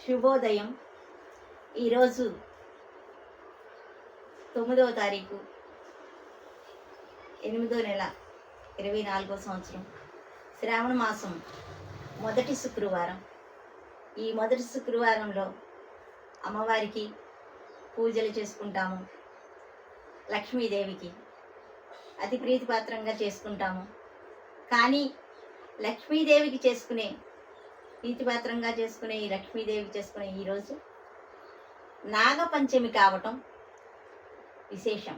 శుభోదయం. ఈరోజు 9వ తారీఖు 8వ నెల 24వ సంవత్సరం, శ్రావణ మాసం మొదటి శుక్రవారం. ఈ మొదటి శుక్రవారంలో అమ్మవారికి పూజలు చేసుకుంటాము. లక్ష్మీదేవికి అతి ప్రీతిపాత్రంగా చేసుకుంటాము. కానీ లక్ష్మీదేవికి ప్రీతిపాత్రంగా చేసుకునే ఈ లక్ష్మీదేవికి చేసుకునే ఈరోజు నాగపంచమి కావటం విశేషం.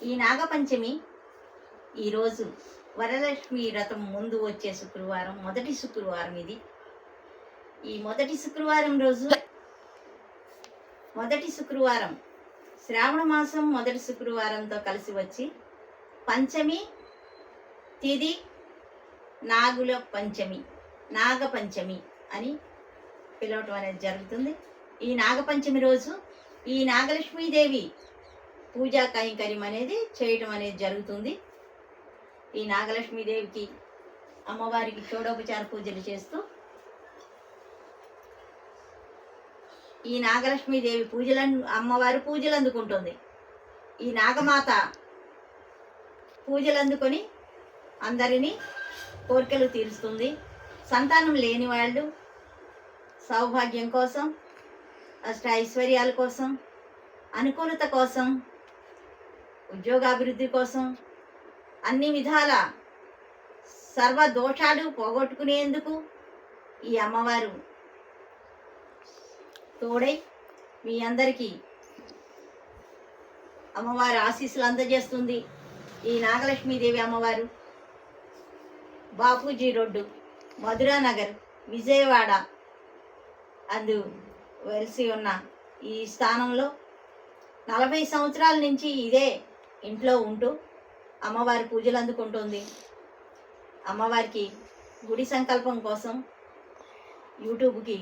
ఈ నాగపంచమి ఈరోజు వరలక్ష్మి వ్రతం ముందు వచ్చే శుక్రవారం, మొదటి శుక్రవారం ఇది. ఈ మొదటి శుక్రవారం రోజు, మొదటి శుక్రవారం శ్రావణ మాసం మొదటి శుక్రవారంతో కలిసి వచ్చి పంచమి తిథి నాగుల పంచమి, నాగపంచమి అని పిలవటం అనేది జరుగుతుంది. ఈ నాగపంచమి రోజు ఈ నాగలక్ష్మీదేవి పూజా కైంకర్యం అనేది చేయటం అనేది జరుగుతుంది. ఈ నాగలక్ష్మీదేవికి అమ్మవారికి షోడోపచార పూజలు చేస్తూ ఈ నాగలక్ష్మీదేవి అమ్మవారు పూజలు అందుకుంటుంది. ఈ నాగమాత పూజలు అందుకొని అందరినీ కోరికలు తీరుస్తుంది. సంతానం లేని వాళ్ళు సౌభాగ్యం కోసం, అష్ట ఐశ్వర్యాల కోసం, అనుకూలత కోసం, ఉద్యోగాభివృద్ధి కోసం, అన్ని విధాల సర్వ దోషాలు పోగొట్టుకునేందుకు ఈ అమ్మవారు తోడై మీ అందరికీ అమ్మవారి ఆశీస్సులు అందజేస్తుంది. ఈ నాగలక్ష్మీదేవి అమ్మవారు బాపూజీ రోడ్డు, మధురా నగర్, విజయవాడ అందు వెలిసి ఉన్న ఈ స్థానంలో 40 సంవత్సరాల నుంచి ఇదే ఇంట్లో ఉంటూ అమ్మవారి పూజలు అందుకుంటుంది. అమ్మవారికి గుడి సంకల్పం కోసం యూట్యూబ్కి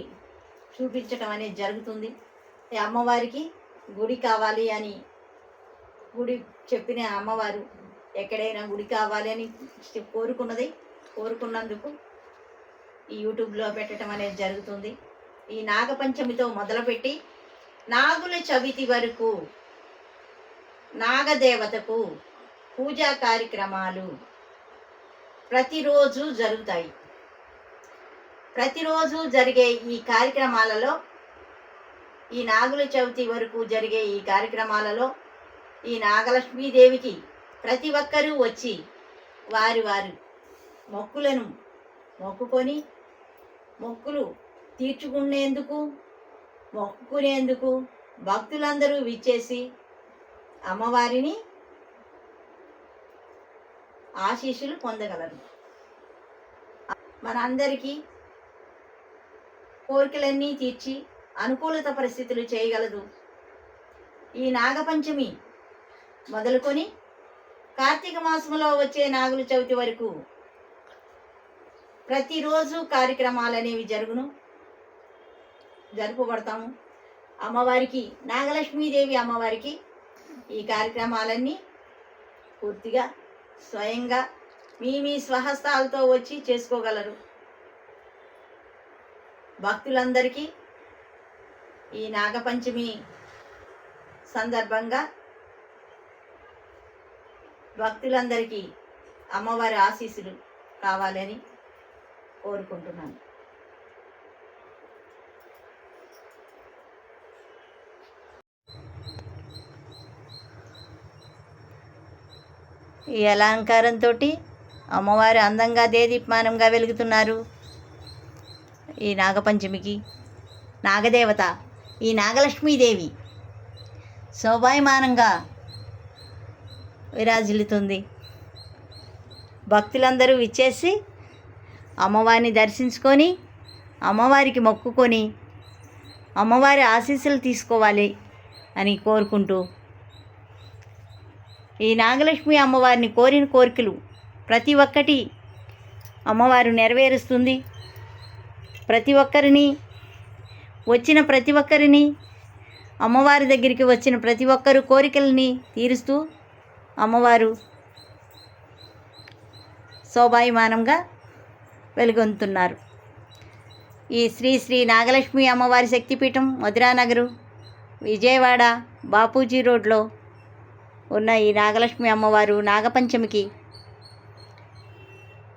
చూపించటం అనేది జరుగుతుంది. అమ్మవారికి గుడి కావాలి అని గుడి చెప్పిన అమ్మవారు ఎక్కడైనా గుడి కావాలి అని కోరుకున్నందుకు ఈ యూట్యూబ్లో పెట్టడం అనేది జరుగుతుంది. ఈ నాగపంచమితో మొదలుపెట్టి నాగుల చవితి వరకు నాగదేవతకు పూజా కార్యక్రమాలు ప్రతిరోజు జరుగుతాయి. ప్రతిరోజు జరిగే ఈ కార్యక్రమాలలో, ఈ నాగుల చవితి వరకు జరిగే ఈ కార్యక్రమాలలో ఈ నాగలక్ష్మీదేవికి ప్రతి ఒక్కరూ వచ్చి వారి మొక్కులను మొక్కుకొని మొక్కులు మొక్కుకునేందుకు భక్తులందరూ విచ్చేసి అమ్మవారిని ఆశీస్సులు పొందగలరు. మనందరికీ కోరికలన్నీ తీర్చి అనుకూలత పరిస్థితులు చేయగలదు. ఈ నాగపంచమి మొదలుకొని కార్తీక మాసంలో వచ్చే నాగుల చవితి వరకు ప్రతిరోజు కార్యక్రమాలు అనేవి జరుపబడతాము. అమ్మవారికి, నాగలక్ష్మీదేవి అమ్మవారికి ఈ కార్యక్రమాలన్నీ పూర్తిగా స్వయంగా మీ స్వహస్తాలతో వచ్చి చేసుకోగలరు. భక్తులందరికీ ఈ నాగపంచమి సందర్భంగా భక్తులందరికీ అమ్మవారి ఆశీస్సులు కావాలని కోరుకుంటున్నాను. ఈ అలంకారంతో అమ్మవారు అందంగా దేదీప్యమానంగా వెలుగుతున్నారు. ఈ నాగపంచమికి నాగదేవత, ఈ నాగలక్ష్మీదేవి శోభాయమానంగా విరాజిల్లుతుంది. భక్తులందరూ విచ్చేసి అమ్మవారిని దర్శించుకొని, అమ్మవారికి మొక్కుకొని అమ్మవారి ఆశీస్సులు తీసుకోవాలి అని కోరుకుంటూ, ఈ నాగలక్ష్మి అమ్మవారిని కోరిన కోరికలు ప్రతి ఒక్కటి అమ్మవారు నెరవేరుస్తుంది. వచ్చిన ప్రతి ఒక్కరిని అమ్మవారి దగ్గరికి వచ్చిన ప్రతి ఒక్కరు కోరికల్ని తీరుస్తూ అమ్మవారు శోభాయమానంగా వెలుగొందుతున్నారు. ఈ శ్రీ శ్రీ నాగలక్ష్మి అమ్మవారి శక్తిపీఠం మధురానగరు విజయవాడ బాపూజీ రోడ్లో ఉన్న ఈ నాగలక్ష్మి అమ్మవారు నాగపంచమికి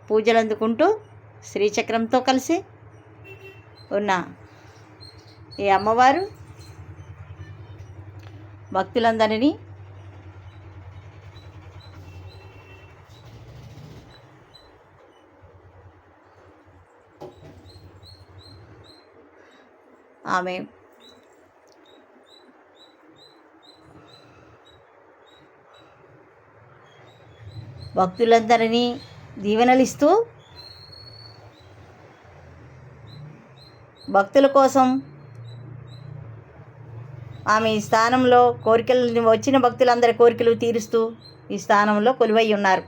పూజలు అందుకుంటూ శ్రీచక్రంతో కలిసి ఉన్న ఈ అమ్మవారు భక్తులందరినీ ఆమె భక్తులందరినీ దీవెనలిస్తూ భక్తుల కోసం ఆమె ఈ స్థానంలో వచ్చిన భక్తులందరి కోరికలు తీరుస్తూ ఈ స్థానంలో కొలువై ఉన్నారు.